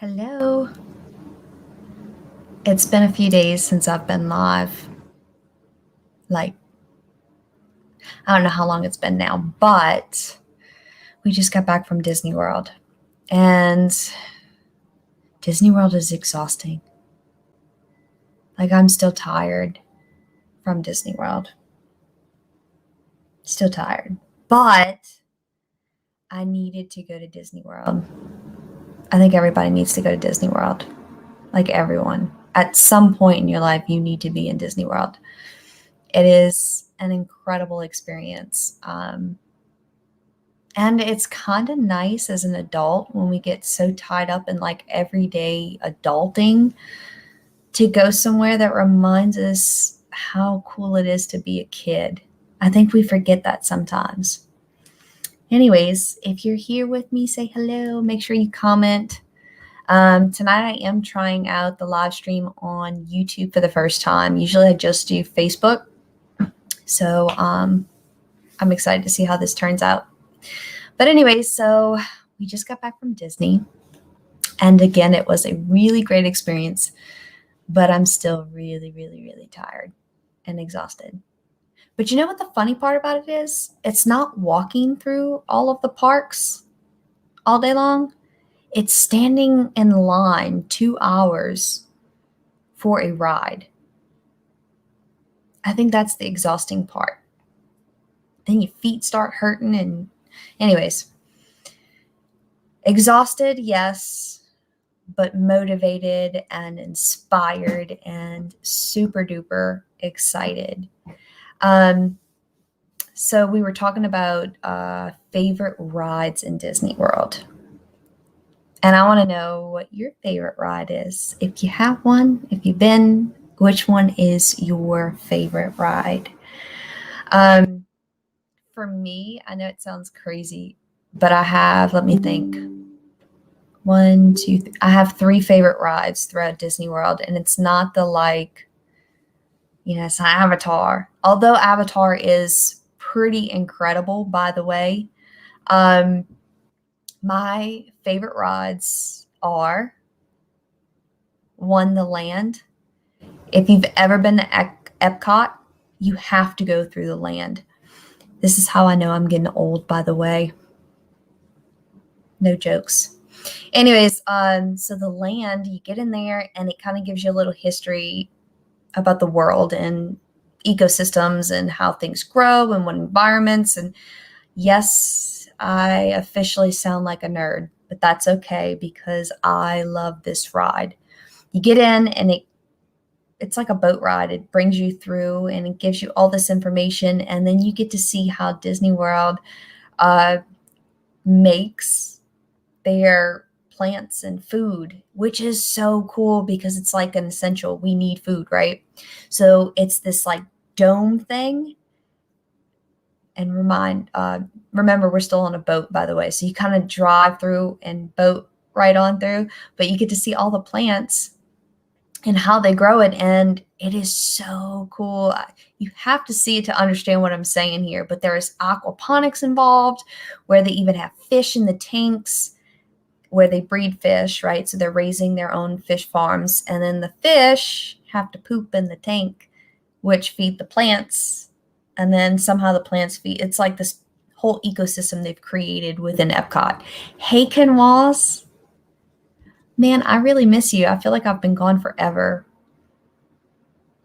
Hello. It's been a few days since I've been live. Like, I don't know how long it's been now, but we just got back from Disney World. And Disney World is exhausting. Like, I'm still tired from Disney World. Still tired. But I needed to go to Disney World. I think everybody needs to go to Disney World. Like, everyone. At some point in your life, you need to be in Disney World. It is an incredible experience. And it's kind of nice as an adult when we get so tied up in like everyday adulting to go somewhere that reminds us how cool it is to be a kid. I think we forget that sometimes. Anyways, if you're here with me, say hello. Make sure you comment. Tonight I am trying out the live stream on YouTube for the first time. Usually I just do Facebook. So I'm excited to see how this turns out. But anyways, so we just got back from Disney. And again, it was a really great experience, but I'm still really, really, really tired and exhausted. But you know what the funny part about it is? It's not walking through all of the parks all day long. It's standing in line 2 hours for a ride. I think that's the exhausting part. Then your feet start hurting and anyways, exhausted, yes, but motivated and inspired and super duper excited. So we were talking about favorite rides in Disney World. And I want to know what your favorite ride is. If you have one, if you've been, which one is your favorite ride? For me, I know it sounds crazy, but I have, let me think. I have 3 favorite rides throughout Disney World, and it's not the it's not Avatar. Although Avatar is pretty incredible, by the way. My favorite rides are Wonderland. If you've ever been to Epcot, you have to go through the land. This is how I know I'm getting old, by the way. No jokes. Anyways, so the land, you get in there and it kind of gives you a little history about the world and ecosystems and how things grow and what environments. And yes, I officially sound like a nerd, but that's okay because I love this ride. You get in and it's like a boat ride. It brings you through and it gives you all this information. And then you get to see how Disney World makes their plants and food, which is so cool because it's like an essential. We need food, right? So it's this like dome thing. And remember, we're still on a boat, by the way. So you kind of drive through and boat right on through, but you get to see all the plants and how they grow it. And it is so cool. You have to see it to understand what I'm saying here, but there is aquaponics involved where they even have fish in the tanks where they breed fish, right? So they're raising their own fish farms. And then the fish have to poop in the tank, which feed the plants. And then somehow the plants feed. It's like this whole ecosystem they've created within Epcot. Hey, Ken Walls. Man, I really miss you. I feel like I've been gone forever.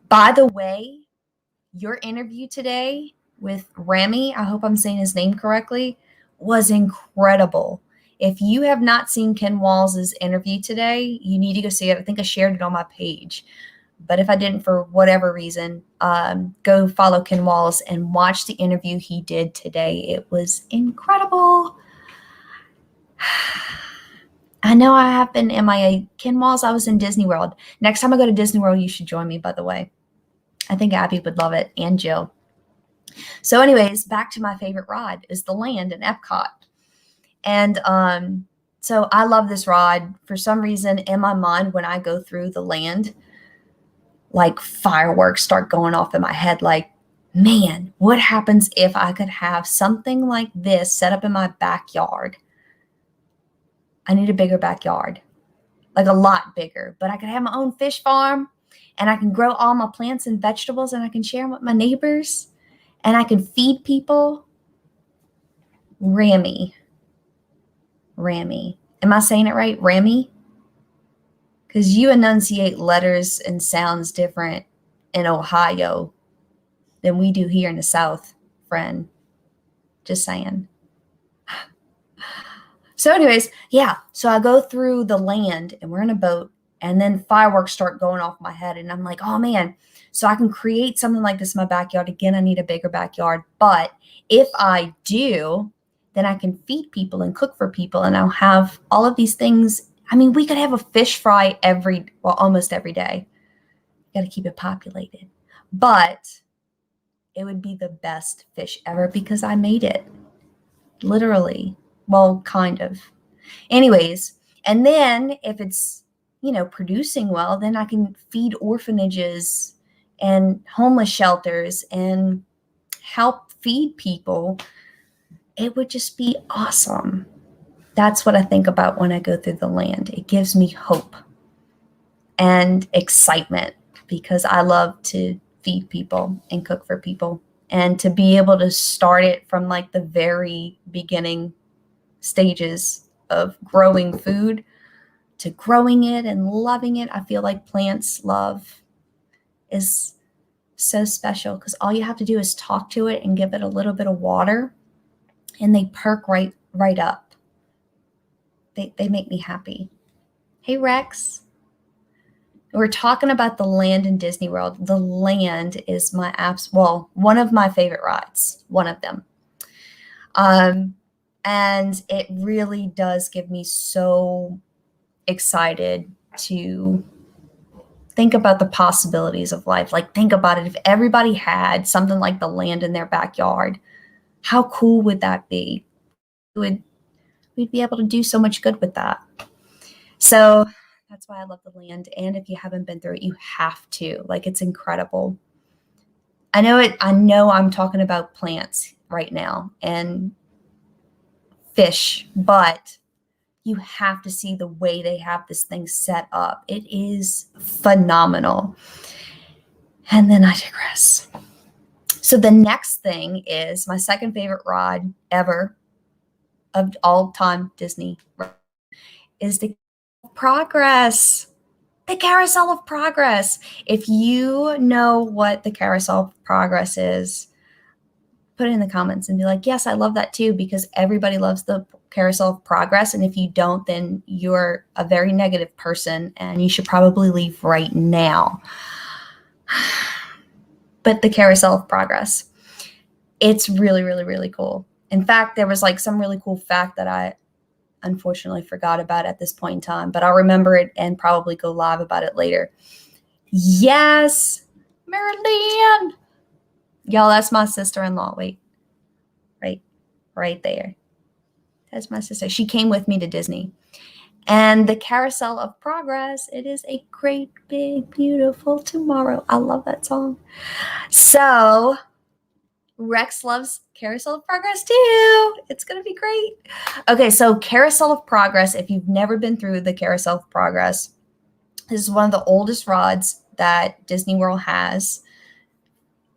By the way, your interview today with Rami, I hope I'm saying his name correctly, was incredible. If you have not seen Ken Walls' interview today, you need to go see it. I think I shared it on my page. But if I didn't for whatever reason, go follow Ken Walls and watch the interview he did today. It was incredible. I know I have been MIA. Ken Walls, I was in Disney World. Next time I go to Disney World, you should join me, by the way. I think Abby would love it, and Jill. So anyways, back to my favorite ride is the land in Epcot. And so I love this ride. For some reason, in my mind, when I go through the land, like fireworks start going off in my head. Like, man, what happens if I could have something like this set up in my backyard? I need a bigger backyard. like a lot bigger, but I could have my own fish farm and I can grow all my plants and vegetables and I can share them with my neighbors and I can feed people. Rammy. Am I saying it right? Rammy? Because you enunciate letters and sounds different in Ohio than we do here in the South, friend. Just saying. So anyways, yeah. So I go through the land and we're in a boat and then fireworks start going off my head. And I'm like, oh man, so I can create something like this in my backyard. Again, I need a bigger backyard. But if I do, then I can feed people and cook for people. And I'll have all of these things. I mean, we could have a fish fry almost every day. Got to keep it populated. But it would be the best fish ever because I made it. Literally. Well, kind of. Anyways, and then if it's, producing well, then I can feed orphanages and homeless shelters and help feed people. It would just be awesome. That's what I think about when I go through the land. It gives me hope and excitement because I love to feed people and cook for people. And to be able to start it from like the very beginning stages of growing food to growing it and loving it. I feel like plants love is so special because all you have to do is talk to it and give it a little bit of water and they perk right up. They make me happy. Hey, Rex. We're talking about the land in Disney World. The land is one of my favorite rides, one of them. And it really does get me so excited to think about the possibilities of life. Like, think about it. If everybody had something like the land in their backyard, how cool would that be? We'd be able to do so much good with that. So that's why I love the land. And if you haven't been through it, you have to. Like, it's incredible. I know I'm talking about plants right now and fish, but you have to see the way they have this thing set up. It is phenomenal. And then I digress. So the next thing is my second favorite ride ever of all time Disney is the Progress. The Carousel of Progress. If you know what the Carousel of Progress is, put it in the comments and be like, yes, I love that too, because everybody loves the Carousel of Progress. And if you don't, then you're a very negative person and you should probably leave right now. But the Carousel of Progress, it's really, really, really cool. In fact, there was like some really cool fact that I unfortunately forgot about at this point in time, but I'll remember it and probably go live about it later. Yes, Marilyn. Y'all, that's my sister-in-law. Wait, right there. That's my sister. She came with me to Disney. And the Carousel of Progress, it is a great, big, beautiful tomorrow. I love that song. So Rex loves Carousel of Progress too. It's going to be great. Okay, so Carousel of Progress, if you've never been through the Carousel of Progress, this is one of the oldest rides that Disney World has.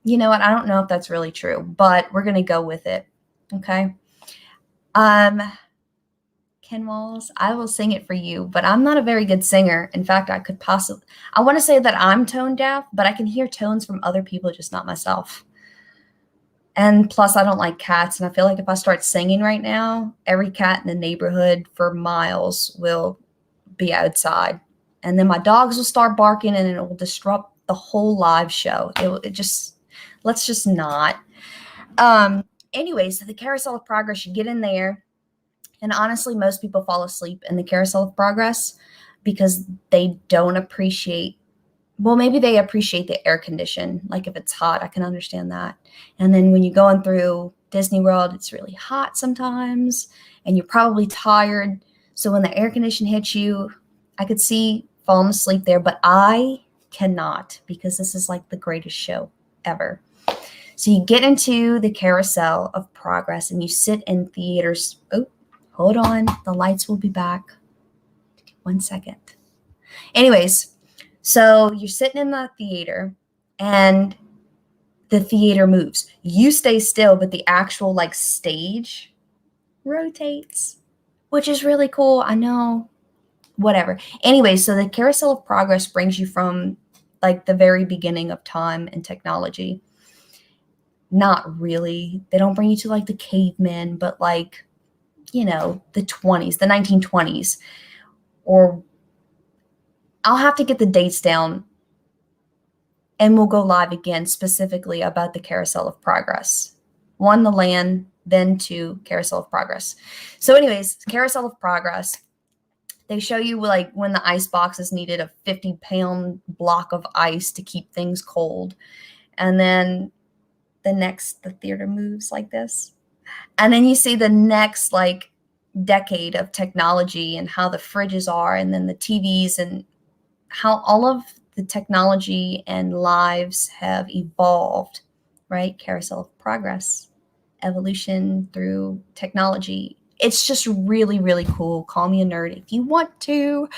You know what? I don't know if that's really true, but we're going to go with it. Okay. Ken Walls, I will sing it for you, but I'm not a very good singer. In fact, I want to say that I'm tone deaf, but I can hear tones from other people, just not myself. And plus, I don't like cats. And I feel like if I start singing right now, every cat in the neighborhood for miles will be outside. And then my dogs will start barking and it will disrupt the whole live show. Let's just not. Anyway, so the Carousel of Progress, you get in there. And honestly, most people fall asleep in the Carousel of Progress because they don't appreciate, well, maybe they appreciate the air condition. Like if it's hot, I can understand that. And then when you're going through Disney World, it's really hot sometimes and you're probably tired. So when the air condition hits you, I could see falling asleep there, but I cannot because this is like the greatest show ever. So you get into the Carousel of Progress and you sit in theaters. Oh, hold on. The lights will be back. 1 second. Anyways, so you're sitting in the theater and the theater moves. You stay still, but the actual like stage rotates, which is really cool. I know, whatever. Anyway, so the Carousel of Progress brings you from like the very beginning of time and technology. Not really. They don't bring you to like the cavemen, but like, you know, the 20s, the 1920s. Or I'll have to get the dates down and we'll go live again specifically about the Carousel of Progress. One, the land, then two, Carousel of Progress. So anyways, Carousel of Progress, they show you like when the ice boxes needed a 50-pound block of ice to keep things cold. And then the theater moves like this. And then you see the next like decade of technology and how the fridges are, and then the TVs, and how all of the technology and lives have evolved, right? Carousel of Progress, evolution through technology. It's just really, really cool. Call me a nerd if you want to.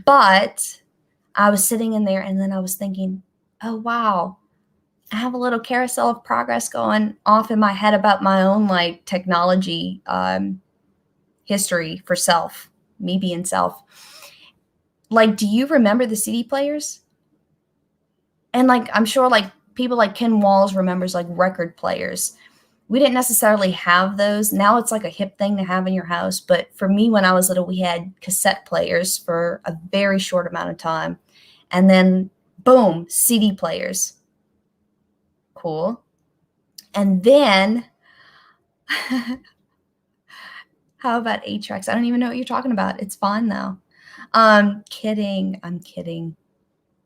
But I was sitting in there and then I was thinking, oh, wow, I have a little Carousel of Progress going off in my head about my own like technology history for self, me being self. Like, do you remember the CD players? And like, I'm sure like people like Ken Walls remembers like record players. We didn't necessarily have those. Now it's like a hip thing to have in your house. But for me, when I was little, we had cassette players for a very short amount of time. And then boom, CD players. Cool. And then how about 8-tracks? I don't even know what you're talking about. It's fine though. Kidding. I'm kidding.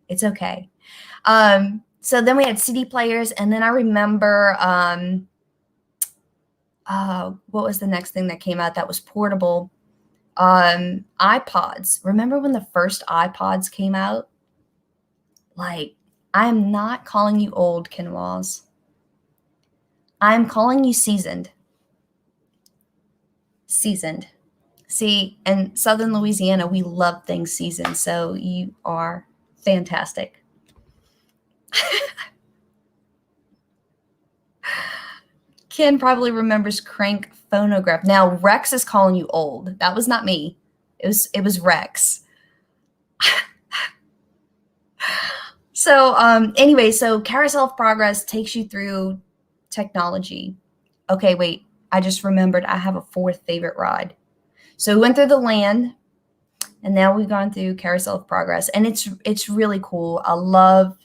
It's okay. So then we had CD players, and then I remember what was the next thing that came out that was portable? iPods. Remember when the first iPods came out? Like, I'm not calling you old, Ken Walls. I'm calling you seasoned. Seasoned. See, in Southern Louisiana, we love things seasoned, so you are fantastic. Ken probably remembers Crank Phonograph. Now, Rex is calling you old. That was not me. It was Rex. So anyway, so Carousel of Progress takes you through technology. Okay, wait. I just remembered I have a fourth favorite ride. So we went through the land, and now we've gone through Carousel of Progress, and it's really cool. I love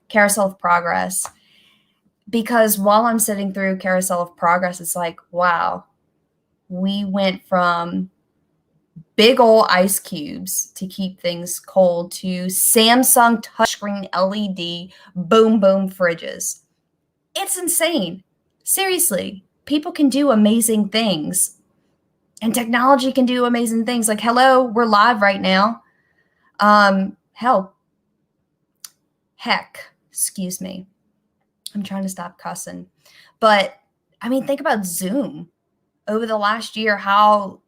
Carousel of Progress because while I'm sitting through Carousel of Progress, it's like, wow, we went from big old ice cubes to keep things cold to Samsung touchscreen LED boom boom fridges. It's insane. Seriously, people can do amazing things. And technology can do amazing things. Like, hello, we're live right now. Heck, excuse me. I'm trying to stop cussing. But I mean, think about Zoom. Over the last year, how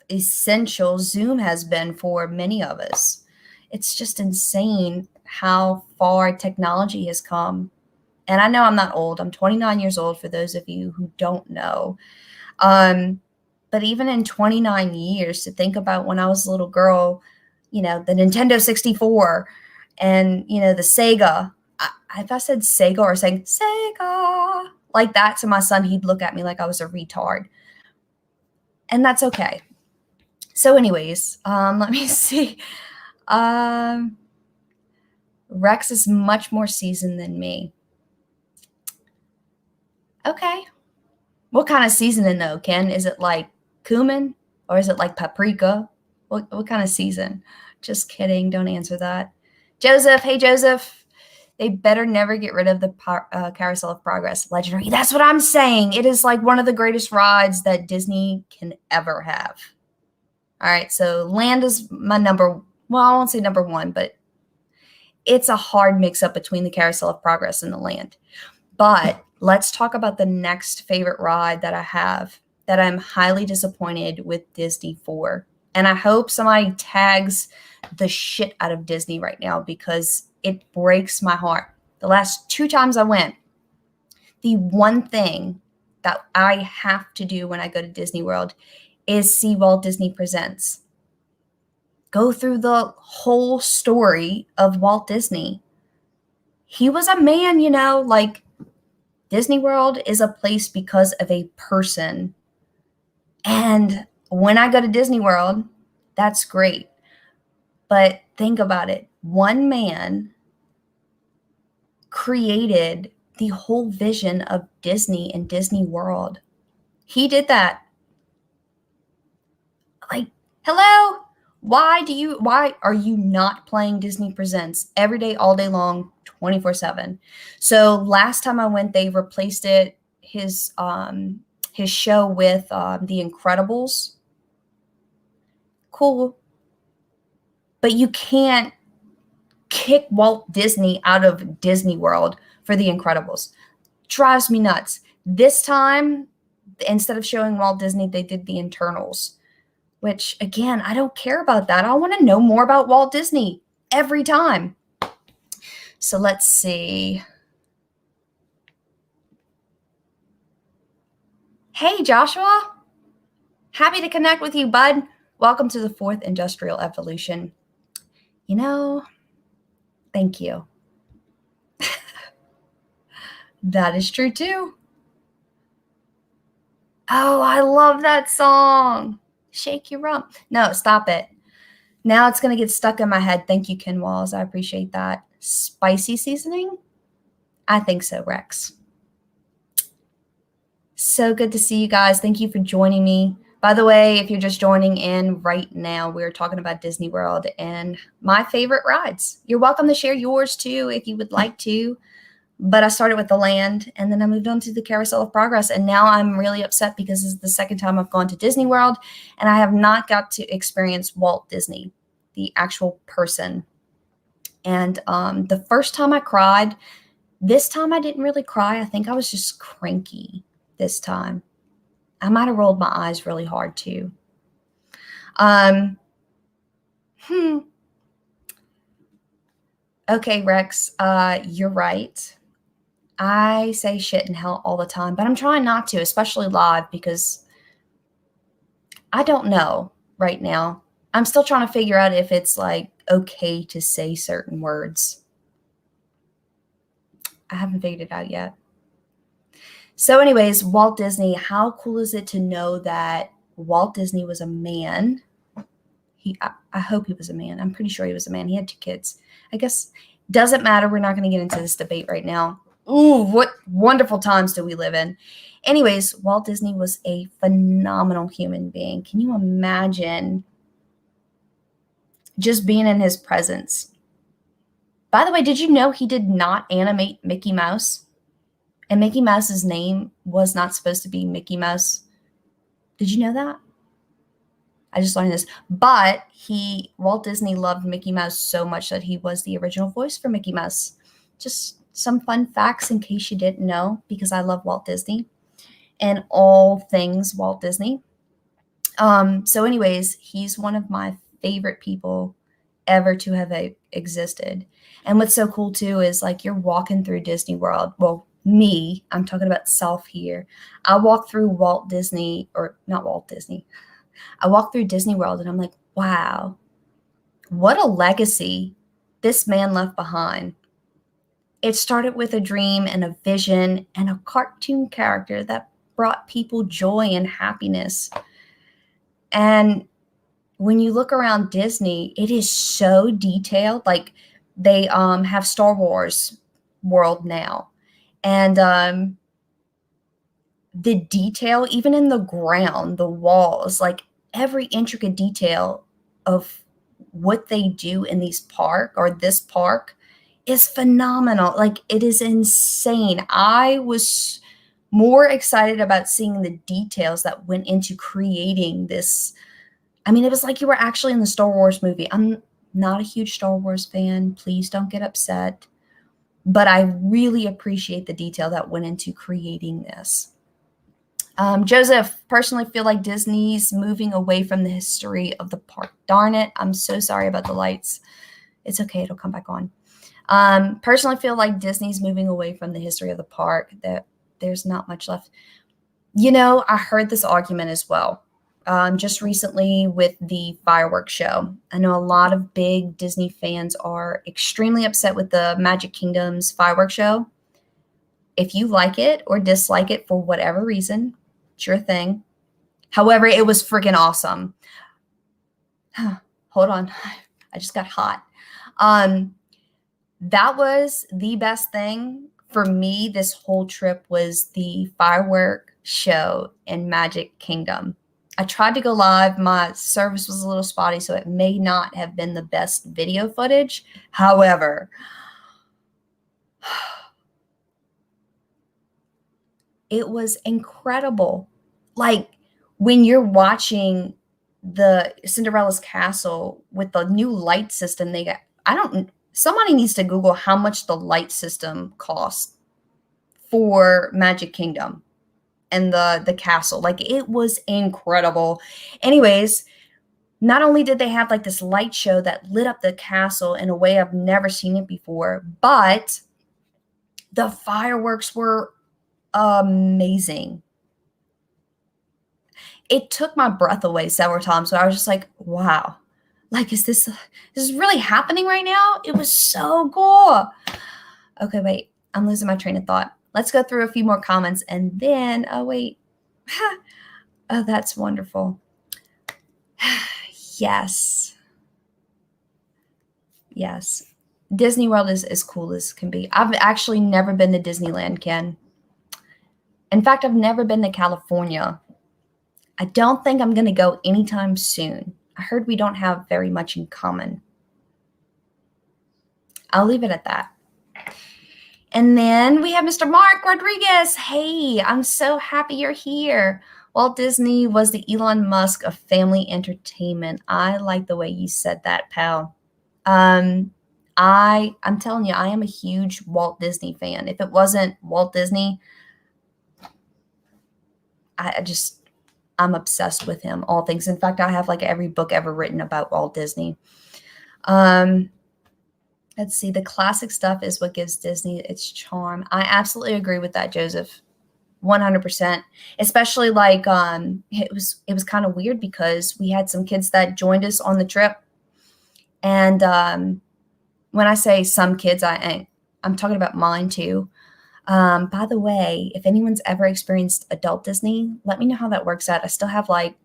essential Zoom has been for many of us. It's just insane how far technology has come. And I know I'm not old. I'm 29 years old for those of you who don't know. But even in 29 years, to think about when I was a little girl, you know, the Nintendo 64 and, you know, the Sega. If I said Sega or saying Sega like that to my son, he'd look at me like I was a retard. And that's okay. So anyways, let me see. Rex is much more seasoned than me. Okay. What kind of seasoning though, Ken? Is it like cumin or is it like paprika? What kind of season? Just kidding. Don't answer that. Joseph. Hey, Joseph. They better never get rid of the Carousel of Progress. Legendary. That's what I'm saying. It is like one of the greatest rides that Disney can ever have. All right. So land is my number. Well, I won't say number one, but it's a hard mix up between the Carousel of Progress and the land. But let's talk about the next favorite ride that I have that I'm highly disappointed with Disney for. And I hope somebody tags the shit out of Disney right now because it breaks my heart. The last 2 times I went, the one thing that I have to do when I go to Disney World is see Walt Disney Presents. Go through the whole story of Walt Disney. He was a man, like Disney World is a place because of a person. And when I go to Disney World, that's great. But think about it. One man created the whole vision of Disney and Disney World. He did that. Like, hello? Why are you not playing Disney Presents every day, all day long, 24/7? So last time I went, they replaced his show with The Incredibles. Cool. But you can't kick Walt Disney out of Disney World for The Incredibles. Drives me nuts. This time, instead of showing Walt Disney, they did The Internals, which, again, I don't care about that. I want to know more about Walt Disney every time. So let's see. Hey, Joshua. Happy to connect with you, bud. Welcome to the 4th Industrial Evolution. Thank you. That is true, too. Oh, I love that song. Shake your rump. No, stop it. Now it's going to get stuck in my head. Thank you, Ken Walls. I appreciate that. Spicy seasoning? I think so, Rex. So good to see you guys. Thank you for joining me. By the way, if you're just joining in right now, we're talking about Disney World and my favorite rides. You're welcome to share yours too if you would like to. But I started with the land and then I moved on to the Carousel of Progress. And now I'm really upset because this is the second time I've gone to Disney World and I have not got to experience Walt Disney, the actual person. And the first time I cried, this time I didn't really cry. I think I was just cranky this time. I might have rolled my eyes really hard too. Okay, Rex, you're right. I say shit in hell all the time, but I'm trying not to, especially live, because I don't know right now. I'm still trying to figure out if it's like okay to say certain words. I haven't figured it out yet. So anyways, Walt Disney, how cool is it to know that Walt Disney was a man? I hope he was a man. I'm pretty sure he was a man. He had 2 kids. I guess doesn't matter. We're not going to get into this debate right now. Ooh, what wonderful times do we live in? Anyways, Walt Disney was a phenomenal human being. Can you imagine just being in his presence? By the way, did you know he did not animate Mickey Mouse? And Mickey Mouse's name was not supposed to be Mickey Mouse. Did you know that? I just learned this. But Walt Disney loved Mickey Mouse so much that he was the original voice for Mickey Mouse. Just some fun facts in case you didn't know, because I love Walt Disney and all things Walt Disney. So anyways, he's one of my favorite people ever to have existed. And what's so cool too is like you're walking through Disney World. Well, I'm talking about self here. I walk through I walk through Disney World and I'm like, wow, what a legacy this man left behind. It started with a dream and a vision and a cartoon character that brought people joy and happiness. And when you look around Disney, it is so detailed. Like they have Star Wars World now. And the detail, even in the ground, the walls, like every intricate detail of what they do in this park is phenomenal. Like it is insane. I was more excited about seeing the details that went into creating this. I mean, it was like you were actually in the Star Wars movie. I'm not a huge Star Wars fan. Please don't get upset. But I really appreciate the detail that went into creating this. Joseph, personally feel like Disney's moving away from the history of the park. Darn it. I'm so sorry about the lights. It's okay. It'll come back on. Personally feel like Disney's moving away from the history of the park, that there's not much left. You know, I heard this argument as well. Just recently with the fireworks show. I know a lot of big Disney fans are extremely upset with the Magic Kingdom's fireworks show. If you like it or dislike it for whatever reason, it's your thing. However, it was freaking awesome. Hold on. I just got hot. That was the best thing for me this whole trip, was the firework show in Magic Kingdom. I tried to go live. My service was a little spotty, so it may not have been the best video footage. However, it was incredible. Like when you're watching the Cinderella's castle with the new light system they got, somebody needs to Google how much the light system cost for Magic Kingdom and the castle. Like, it was incredible. Anyways, not only did they have like this light show that lit up the castle in a way I've never seen it before, but the fireworks were amazing. It took my breath away several times. So I was just like, wow, like, is this really happening right now? It was so cool. Okay, wait, I'm losing my train of thought. Let's go through a few more comments and then, oh, wait. Oh, that's wonderful. Yes. Yes. Disney World is as cool as can be. I've actually never been to Disneyland, Ken. In fact, I've never been to California. I don't think I'm going to go anytime soon. I heard we don't have very much in common. I'll leave it at that. And then we have Mr. Mark Rodriguez. Hey, I'm so happy you're here. Walt Disney was the Elon Musk of family entertainment. I like the way you said that, pal. I'm telling you, I am a huge Walt Disney fan. If it wasn't Walt Disney, I'm obsessed with him, all things. In fact, I have like every book ever written about Walt Disney. Let's see. The classic stuff is what gives Disney its charm. I absolutely agree with that, Joseph. 100%. Especially like it was kind of weird because we had some kids that joined us on the trip. And when I say some kids, I'm talking about mine too. By the way, if anyone's ever experienced adult Disney, let me know how that works out. I still have like,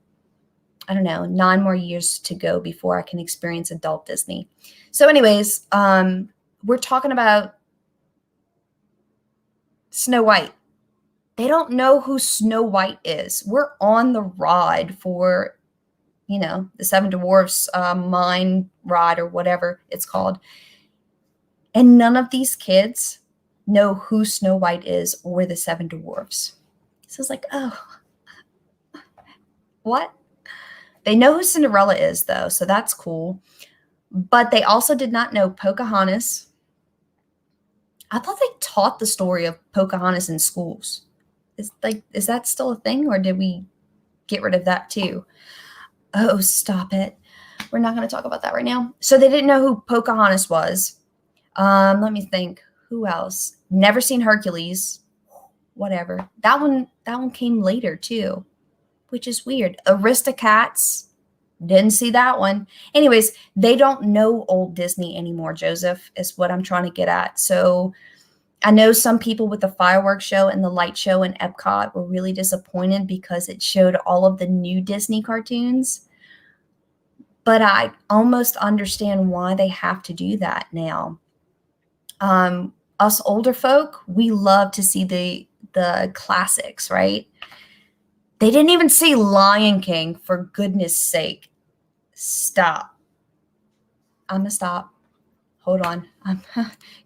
I don't know, 9 more years to go before I can experience adult Disney. So anyways, we're talking about Snow White. They don't know who Snow White is. We're on the ride for, the Seven Dwarfs mine ride or whatever it's called. And none of these kids know who Snow White is or the Seven Dwarfs. So it's like, oh, what? They know who Cinderella is, though, so that's cool. But they also did not know Pocahontas. I thought they taught the story of Pocahontas in schools. Is that still a thing, or did we get rid of that too? Oh, stop it. We're not going to talk about that right now. So they didn't know who Pocahontas was. Let me think. Who else? Never seen Hercules. Whatever. That one came later too, which is weird. Aristocats. Didn't see that one. Anyways, they don't know old Disney anymore, Joseph, is what I'm trying to get at. So I know some people with the fireworks show and the light show in Epcot were really disappointed because it showed all of the new Disney cartoons. But I almost understand why they have to do that now. Us older folk, we love to see the classics, right? They didn't even see Lion King, for goodness sake. Stop. I'm going to stop. Hold on. I'm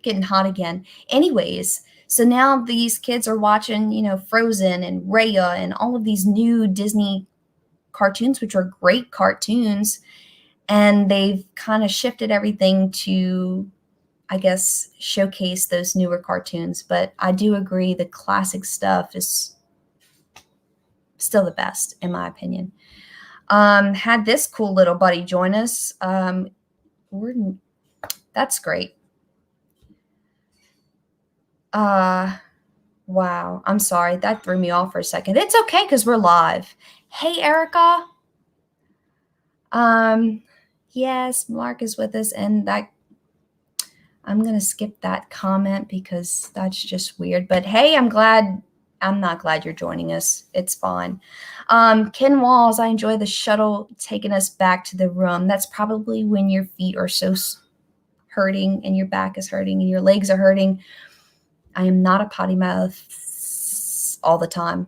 getting hot again. Anyways, so now these kids are watching, Frozen and Raya and all of these new Disney cartoons, which are great cartoons. And they've kind of shifted everything to, I guess, showcase those newer cartoons. But I do agree the classic stuff is Still the best, in my opinion. Had this cool little buddy join us. That's great. Wow. I'm sorry. That threw me off for a second. It's okay because we're live. Hey, Erica. Yes, Mark is with us, and that I'm going to skip that comment because that's just weird. But hey, I'm not glad you're joining us. It's fine. Ken Walls, I enjoy the shuttle taking us back to the room. That's probably when your feet are so hurting and your back is hurting and your legs are hurting. I am not a potty mouth all the time.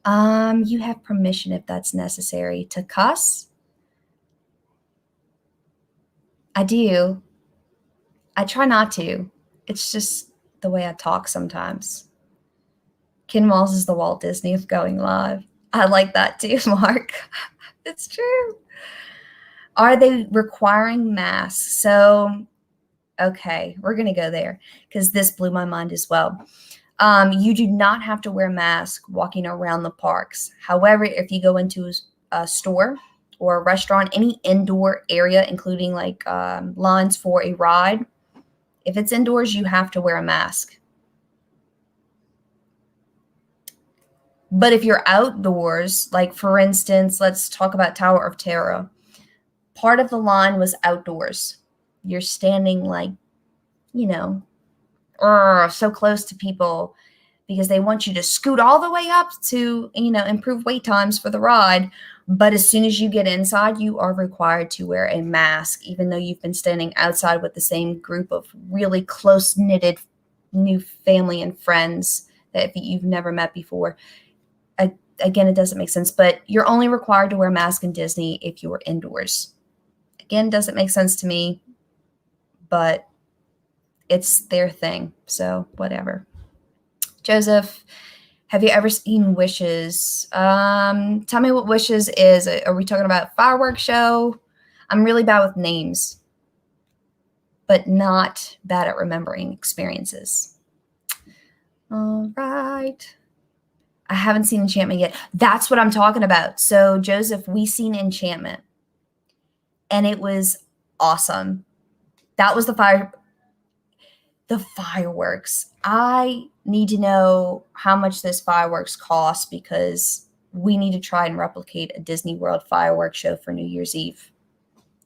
You have permission if that's necessary to cuss. I do. I try not to. It's just the way I talk sometimes. Ken Walls is the Walt Disney of going live. I like that too, Mark. It's true. Are they requiring masks? So, okay, we're going to go there because this blew my mind as well. You do not have to wear a mask walking around the parks. However, if you go into a store or a restaurant, any indoor area, including like lines for a ride, if it's indoors, you have to wear a mask. But if you're outdoors, like for instance, let's talk about Tower of Terror. Part of the line was outdoors. You're standing like, so close to people because they want you to scoot all the way up to, improve wait times for the ride. But as soon as you get inside, you are required to wear a mask, even though you've been standing outside with the same group of really close-knitted new family and friends that you've never met before. Again, it doesn't make sense, but you're only required to wear a mask in Disney if you're indoors. Again, doesn't make sense to me, but it's their thing, so whatever. Joseph, have you ever seen Wishes? Tell me what Wishes is. Are we talking about fireworks show? I'm really bad with names, but not bad at remembering experiences. All right. I haven't seen Enchantment yet. That's what I'm talking about. So, Joseph, we seen Enchantment, and it was awesome. That was the fireworks. I need to know how much this fireworks cost because we need to try and replicate a Disney World fireworks show for New Year's Eve.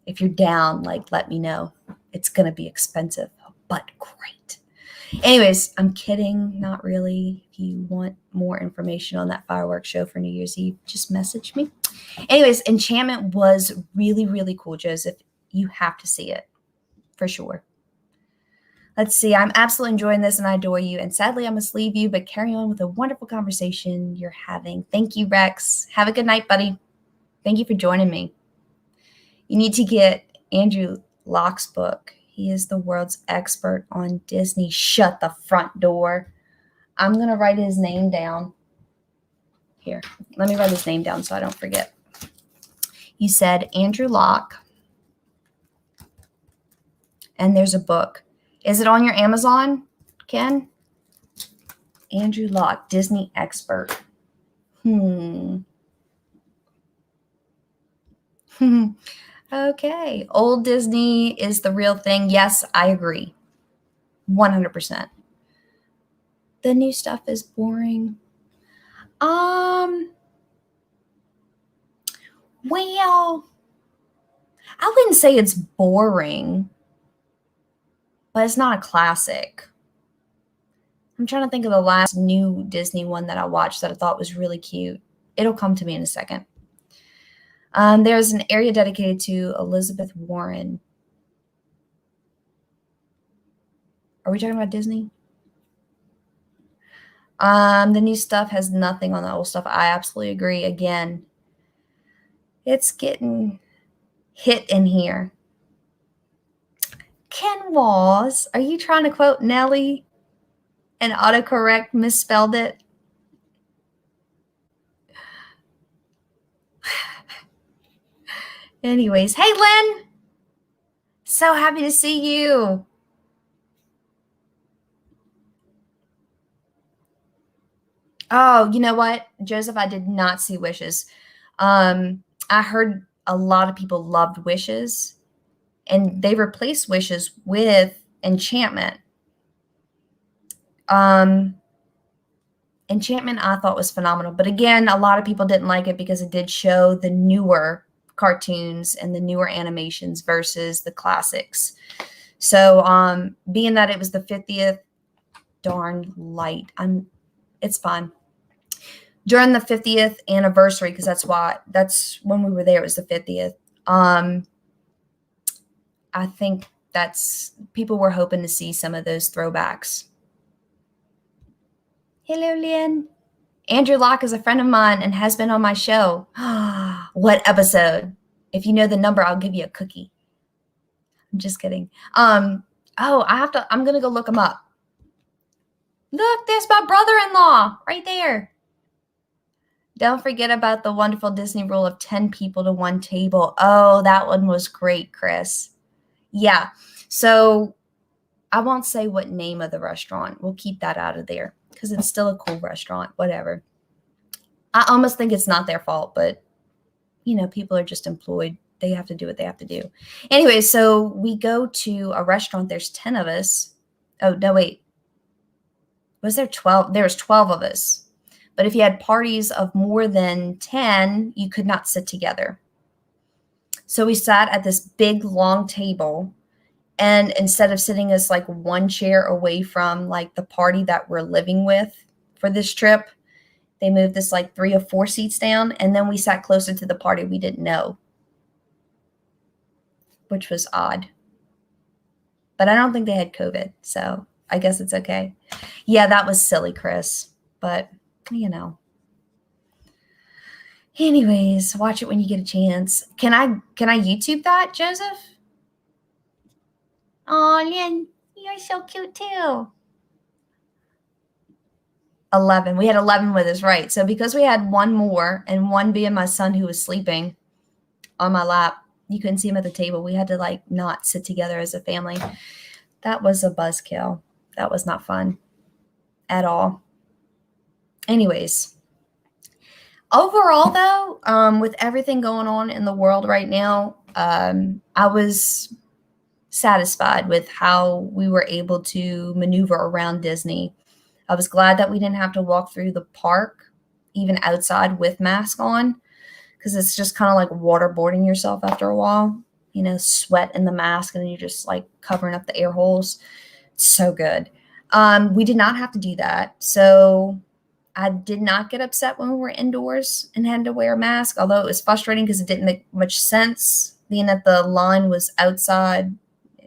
If you're down, let me know. It's going to be expensive, but great. Anyways, I'm kidding. Not really. If you want more information on that fireworks show for New Year's Eve, just message me. Anyways, Enchantment was really, really cool, Joseph. You have to see it for sure. Let's see. I'm absolutely enjoying this and I adore you. And sadly, I must leave you, but carry on with a wonderful conversation you're having. Thank you, Rex. Have a good night, buddy. Thank you for joining me. You need to get Andrew Locke's book. He is the world's expert on Disney. Shut the front door. I'm going to write his name down. Here, let me write his name down so I don't forget. You said Andrew Locke. And there's a book. Is it on your Amazon, Ken? Andrew Locke, Disney expert. Okay. Old Disney is the real thing. Yes, I agree. 100%. The new stuff is boring. Well, I wouldn't say it's boring, but it's not a classic. I'm trying to think of the last new Disney one that I watched that I thought was really cute. It'll come to me in a second. There's an area dedicated to Elizabeth Warren. Are we talking about Disney? The new stuff has nothing on the old stuff. I absolutely agree. Again, it's getting hit in here. Ken Walls, are you trying to quote Nelly and autocorrect misspelled it? Anyways, hey, Lynn. So happy to see you. Oh, you know what, Joseph? I did not see Wishes. I heard a lot of people loved Wishes, and they replaced Wishes with Enchantment. Um, Enchantment I thought was phenomenal, but again, a lot of people didn't like it because it did show the newer cartoons and the newer animations versus the classics. So, being that it was the 50th, darn light, it's fine. During the 50th anniversary, because that's when we were there. It was the 50th. I think that's people were hoping to see some of those throwbacks. Hello, Lynn. Andrew Locke is a friend of mine and has been on my show. What episode? If you know the number, I'll give you a cookie. I'm just kidding. I'm gonna go look him up. Look, there's my brother-in-law right there. Don't forget about the wonderful Disney rule of 10 people to one table. Oh, that one was great, Chris. Yeah. So I won't say what name of the restaurant. We'll keep that out of there because it's still a cool restaurant, whatever. I almost think it's not their fault, but people are just employed. They have to do what they have to do. Anyway, so we go to a restaurant. There's 10 of us. Oh, no, wait. Was there 12? There was 12 of us. But if you had parties of more than 10, you could not sit together. So we sat at this big, long table. And instead of sitting us like one chair away from like the party that we're living with for this trip, they moved us like 3 or 4 seats down. And then we sat closer to the party we didn't know, which was odd. But I don't think they had COVID. So I guess it's okay. Yeah, that was silly, Chris. But, Anyways, watch it when you get a chance. Can I YouTube that, Joseph? Oh, Lynn, you're so cute too. 11. We had 11 with us, right? So because we had one more, and one being my son who was sleeping on my lap, you couldn't see him at the table. We had to like not sit together as a family. That was a buzzkill. That was not fun at all. Anyways, overall though, with everything going on in the world right now, I was satisfied with how we were able to maneuver around Disney. I was glad that we didn't have to walk through the park, even outside with mask on, because it's just kind of like waterboarding yourself after a while, sweat in the mask and then you're just like covering up the air holes. It's so good. We did not have to do that. So I did not get upset when we were indoors and had to wear a mask, although it was frustrating because it didn't make much sense being that the line was outside,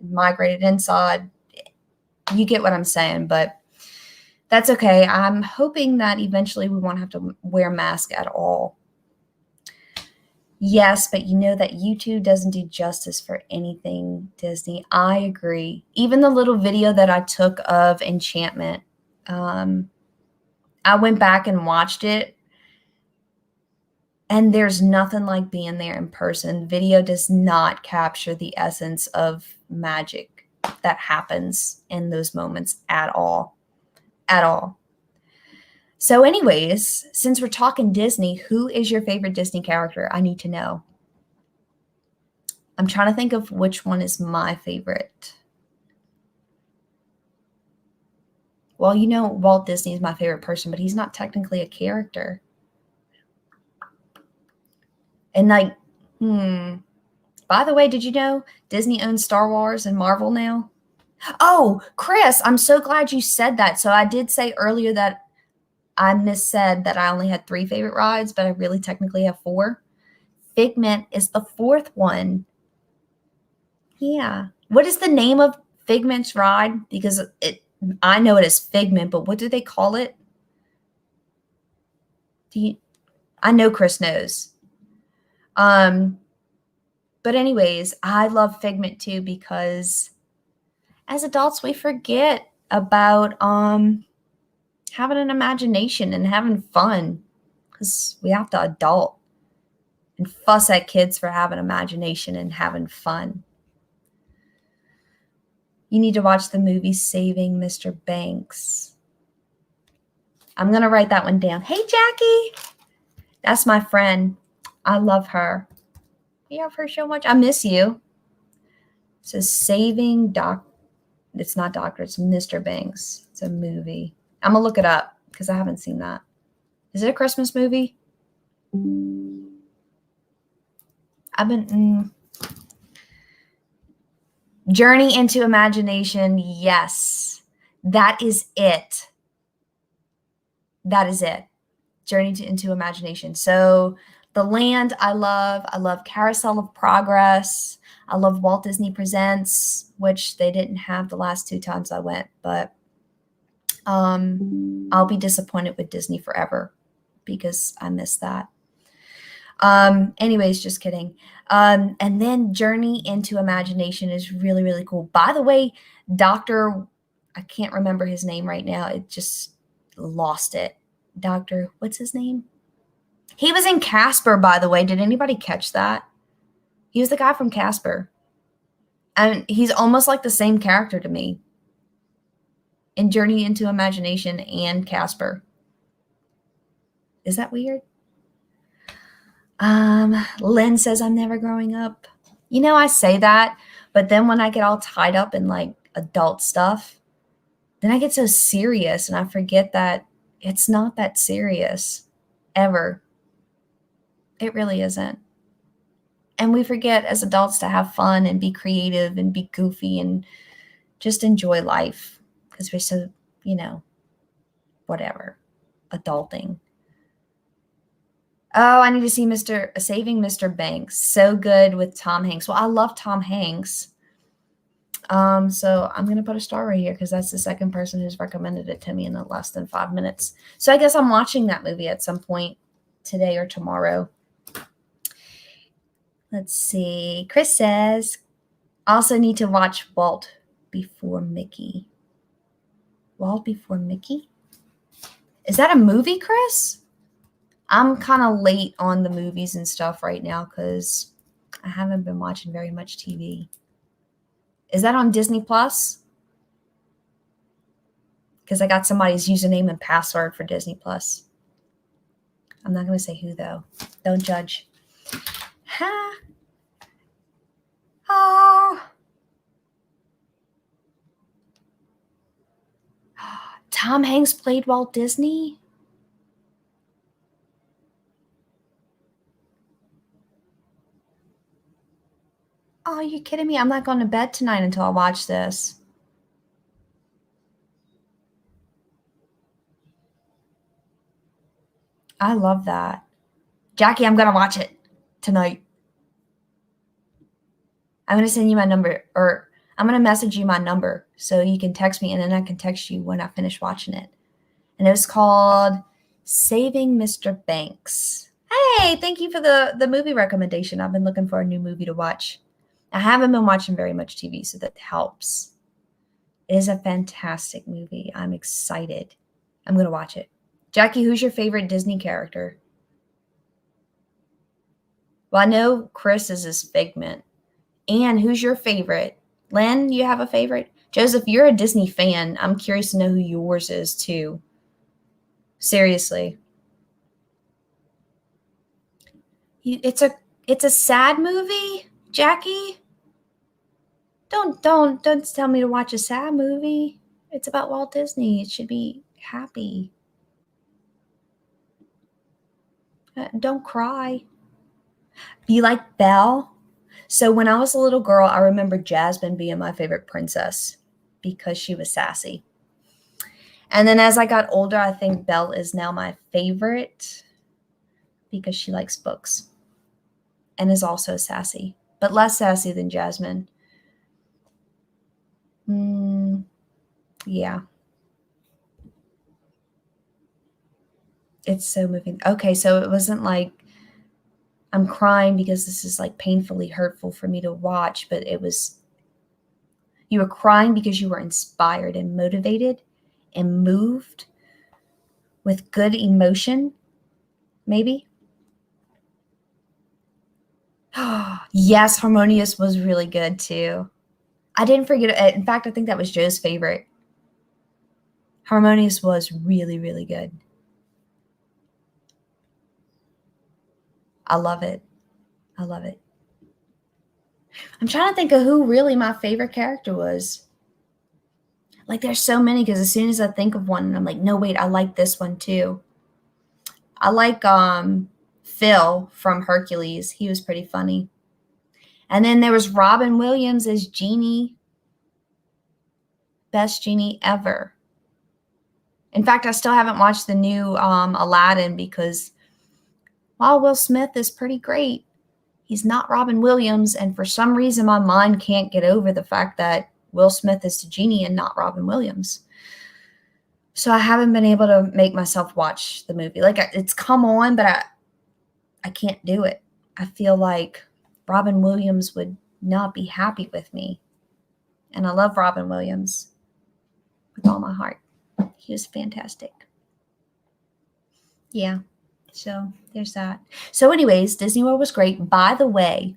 migrated inside. You get what I'm saying, but that's okay. I'm hoping that eventually we won't have to wear a mask at all. Yes, but you know that YouTube doesn't do justice for anything Disney. I agree. Even the little video that I took of Enchantment, I went back and watched it, and there's nothing like being there in person. Video does not capture the essence of magic that happens in those moments at all. At all. So anyways, since we're talking Disney, who is your favorite Disney character? I need to know. I'm trying to think of which one is my favorite. Well, Walt Disney is my favorite person, but he's not technically a character. And by the way, did you know Disney owns Star Wars and Marvel now? Oh, Chris, I'm so glad you said that. So I did say earlier that I missaid that I only had 3 favorite rides, but I really technically have 4. Figment is the 4th one. Yeah. What is the name of Figment's ride? Because I know it as Figment, but what do they call it? I know Chris knows. But anyways, I love Figment too because as adults we forget about having an imagination and having fun because we have to adult and fuss at kids for having imagination and having fun. You need to watch the movie Saving Mr. Banks. I'm going to write that one down. Hey, Jackie. That's my friend. I love her. You love her so much. I miss you. So Saving Doc. It's not Doctor. It's Mr. Banks. It's a movie. I'm going to look it up because I haven't seen that. Is it a Christmas movie? Journey into Imagination. Yes, that is it. That is it. Journey into Imagination. So The Land, I love. I love Carousel of Progress. I love Walt Disney Presents, which they didn't have the last 2 times I went, but I'll be disappointed with Disney forever because I missed that. Anyways, just kidding. And then Journey into Imagination is really, really cool. By the way, I can't remember his name right now. It just lost it. What's his name? He was in Casper, by the way. Did anybody catch that? He was the guy from Casper. And he's almost like the same character to me in Journey into Imagination and Casper. Is that weird? Lynn says I'm never growing up. I say that, but then when I get all tied up in like adult stuff, then I get so serious and I forget that it's not that serious ever. It really isn't. And we forget as adults to have fun and be creative and be goofy and just enjoy life because we're so, whatever, adulting. Oh, I need to see Saving Mr. Banks. So good with Tom Hanks. Well, I love Tom Hanks. So I'm going to put a star right here because that's the second person who's recommended it to me in less than 5 minutes. So I guess I'm watching that movie at some point today or tomorrow. Let's see. Chris says, also need to watch Walt Before Mickey. Walt Before Mickey? Is that a movie, Chris? I'm kind of late on the movies and stuff right now because I haven't been watching very much TV. Is that on Disney Plus? Because I got somebody's username and password for Disney Plus. I'm not going to say who, though. Don't judge. Ha. Oh. Tom Hanks played Walt Disney? Oh, are you kidding me? I'm not going to bed tonight until I watch this. I love that. Jackie, I'm going to watch it tonight. I'm going to send you my number, or I'm going to message you my number so you can text me, and then I can text you when I finish watching it. And it was called Saving Mr. Banks. Hey, thank you for the movie recommendation. I've been looking for a new movie to watch. I haven't been watching very much TV, so that helps. It is a fantastic movie. I'm excited. I'm going to watch it. Jackie, who's your favorite Disney character? Well, I know Chris is his Figment. Anne, who's your favorite? Len, you have a favorite? Joseph, you're a Disney fan. I'm curious to know who yours is, too. Seriously. It's a sad movie, Jackie? Don't tell me to watch a sad movie. It's about Walt Disney. It should be happy. Don't cry. You like Belle? So when I was a little girl, I remember Jasmine being my favorite princess because she was sassy. And then as I got older, I think Belle is now my favorite because she likes books and is also sassy, but less sassy than Jasmine. Yeah. It's so moving. Okay, so it wasn't like I'm crying because this is like painfully hurtful for me to watch, but you were crying because you were inspired and motivated and moved with good emotion, maybe? Yes, Harmonious was really good too. I didn't forget it. In fact, I think that was Joe's favorite. Harmonious was really, really good. I love it. I love it. I'm trying to think of who really my favorite character was. Like, there's so many because as soon as I think of one, I'm like, no, wait, I like this one too. I like Phil from Hercules. He was pretty funny. And then there was Robin Williams as Genie. Best genie ever. In fact, I still haven't watched the new Aladdin because while Will Smith is pretty great, he's not Robin Williams. And for some reason, my mind can't get over the fact that Will Smith is the genie and not Robin Williams. So I haven't been able to make myself watch the movie. Like, it's come on, but I can't do it. I feel like Robin Williams would not be happy with me. And I love Robin Williams with all my heart. He was fantastic. Yeah. So there's that. So anyways, Disney World was great. By the way,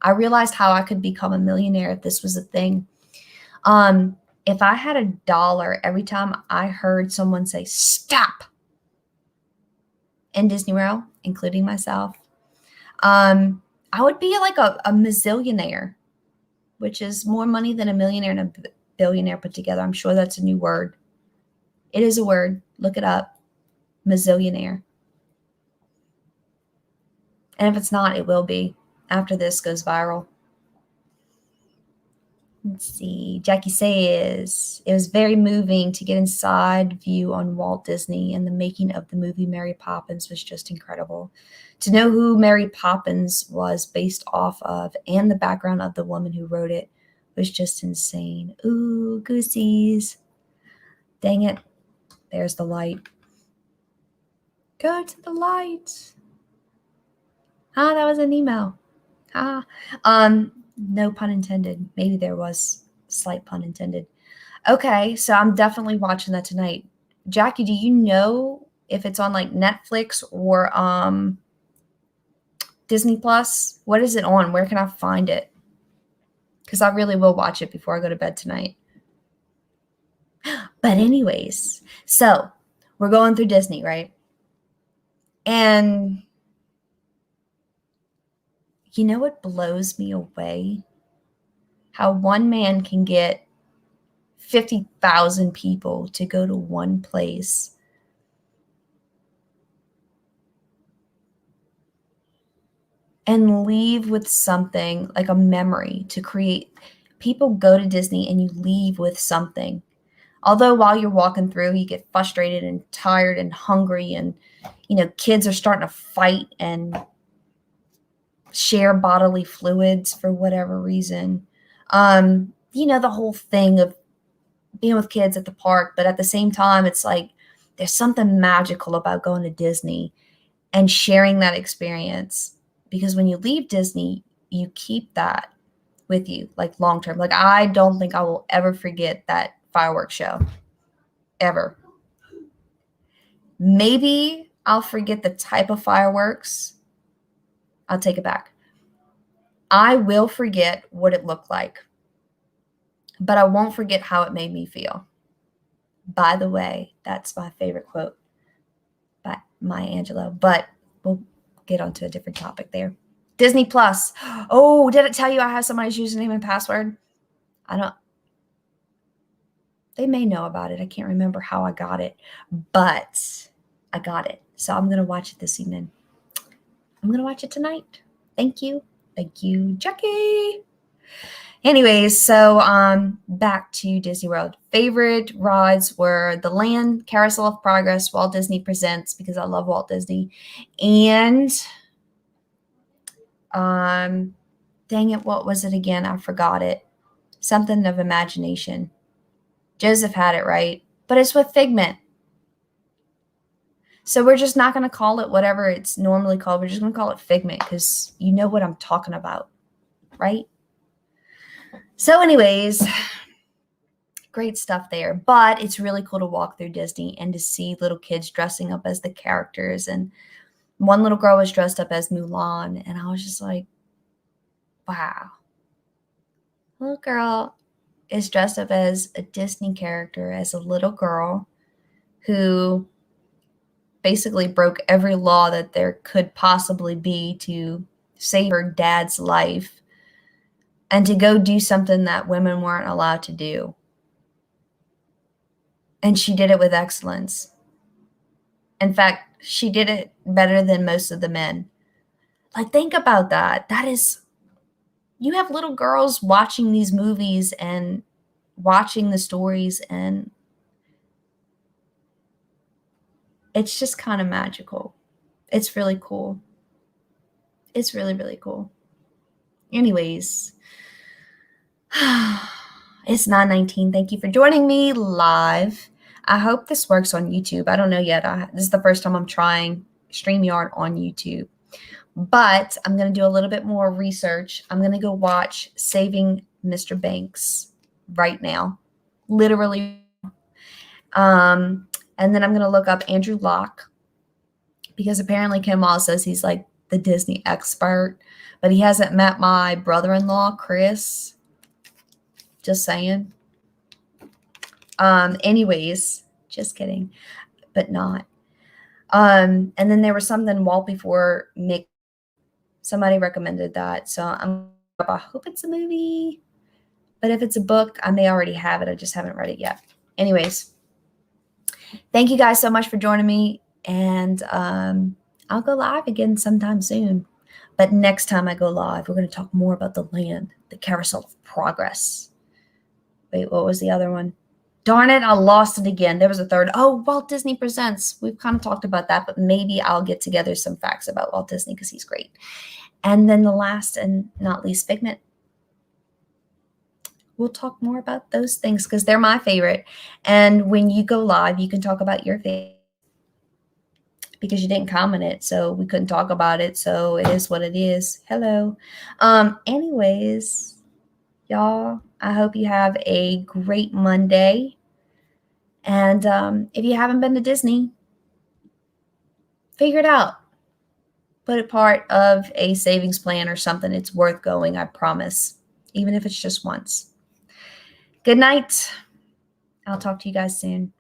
I realized how I could become a millionaire if this was a thing. If I had $1 every time I heard someone say stop in Disney World, including myself, I would be like a mazillionaire, which is more money than a millionaire and a billionaire put together. I'm sure that's a new word. It is a word. Look it up. Mazillionaire. And if it's not, it will be after this goes viral. Let's see. Jackie says, it was very moving to get inside view on Walt Disney, and the making of the movie Mary Poppins was just incredible. To know who Mary Poppins was based off of and the background of the woman who wrote it was just insane. Ooh, goosies. Dang it. There's the light. Go to the light. Ah, that was an email. Ah. No pun intended. Maybe there was slight pun intended. Okay, so I'm definitely watching that tonight. Jackie, do you know if it's on like Netflix or Disney Plus? What is it on? Where can I find it? Because I really will watch it before I go to bed tonight. But anyways, so we're going through Disney, right? And you know what blows me away? How one man can get 50,000 people to go to one place. And leave with something like a memory to create. People go to Disney and you leave with something. Although while you're walking through, you get frustrated and tired and hungry, and kids are starting to fight and share bodily fluids for whatever reason. The whole thing of being with kids at the park, but at the same time, it's like there's something magical about going to Disney and sharing that experience. Because when you leave Disney, you keep that with you, like long term. Like, I don't think I will ever forget that fireworks show, ever. Maybe I'll forget the type of fireworks. I'll take it back. I will forget what it looked like, but I won't forget how it made me feel. By the way, that's my favorite quote by Maya Angelou, but we'll get onto a different topic there. Disney Plus. Oh, did it tell you I have somebody's username and password? They may know about it. I can't remember how I got it, but I got it. So I'm going to watch it this evening. I'm going to watch it tonight. Thank you. Thank you, Jackie. Anyways, so back to Disney World. Favorite rides were the Land, Carousel of Progress, Walt Disney Presents, because I love Walt Disney. And dang it, what was it again? I forgot it. Something of Imagination. Joseph had it right, but it's with Figment. So we're just not going to call it whatever it's normally called. We're just going to call it Figment because you know what I'm talking about, right? So anyways, great stuff there. But it's really cool to walk through Disney and to see little kids dressing up as the characters. And one little girl was dressed up as Mulan, and I was just like, wow. Little girl is dressed up as a Disney character, as a little girl who basically broke every law that there could possibly be to save her dad's life and to go do something that women weren't allowed to do. And she did it with excellence. In fact, she did it better than most of the men. Like, think about that. That is, you have little girls watching these movies and watching the stories, and it's just kind of magical. It's really cool. It's really, really cool. Anyways, it's 9:19. Thank you for joining me live. I hope this works on YouTube. I don't know yet. This is the first time I'm trying StreamYard on YouTube. But I'm going to do a little bit more research. I'm going to go watch Saving Mr. Banks right now. Literally. And then I'm going to look up Andrew Locke, because apparently Ken Miles says he's like the Disney expert, but he hasn't met my brother-in-law, Chris. Just saying. Anyways, just kidding, but not. And then there was something Walt Before Mick. Somebody recommended that, so I hope it's a movie. But if it's a book, I may already have it. I just haven't read it yet. Anyways, thank you guys so much for joining me, and I'll go live again sometime soon. But next time I go live, we're going to talk more about the land, the Carousel of Progress. Wait, what was the other one? Darn it, I lost it again. There was a third. Oh, Walt Disney Presents. We've kind of talked about that, but maybe I'll get together some facts about Walt Disney because he's great. And then the last and not least, Figment. We'll talk more about those things because they're my favorite. And when you go live, you can talk about your favorite because you didn't comment it, so we couldn't talk about it. So it is what it is. Hello. Anyways, y'all, I hope you have a great Monday. And if you haven't been to Disney, figure it out. Put it part of a savings plan or something. It's worth going, I promise, even if it's just once. Good night. I'll talk to you guys soon.